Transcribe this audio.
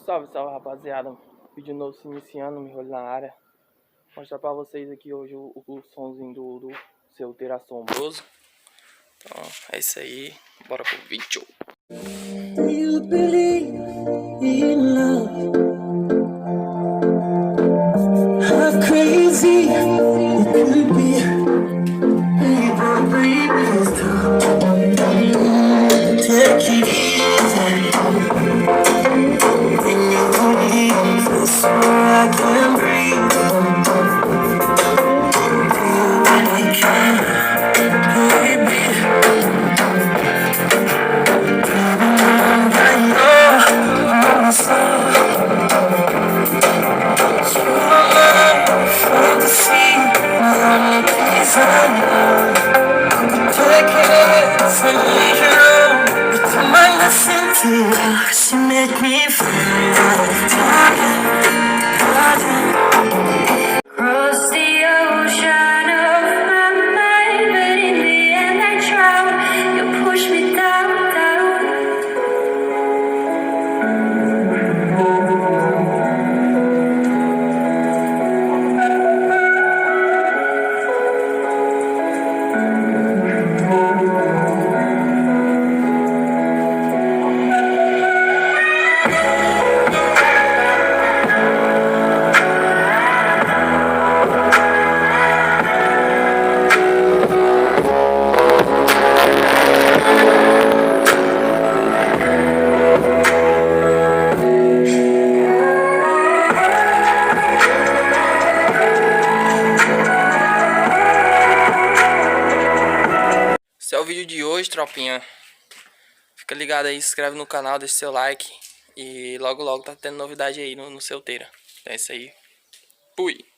Salve, salve, rapaziada. Vídeo novo se iniciando, me olho na área. Vou mostrar pra vocês aqui hoje o somzinho do Solteiro Assombroso. Então, é isso aí. Bora pro vídeo. Do you believe in love? How crazy it could be. Even breathe take it easy. When you leave, that's where I can breathe. You really can, baby. I know I'm fantasy, take it from you. It's my lesson to you. She make me feel cross the ocean of my mind, but in the end I drown. You push me down, down. Esse é o vídeo de hoje, tropinha. Fica ligado aí, se inscreve no canal, deixa seu like. E logo logo tá tendo novidade aí no Solteiro. Então é isso aí. Fui!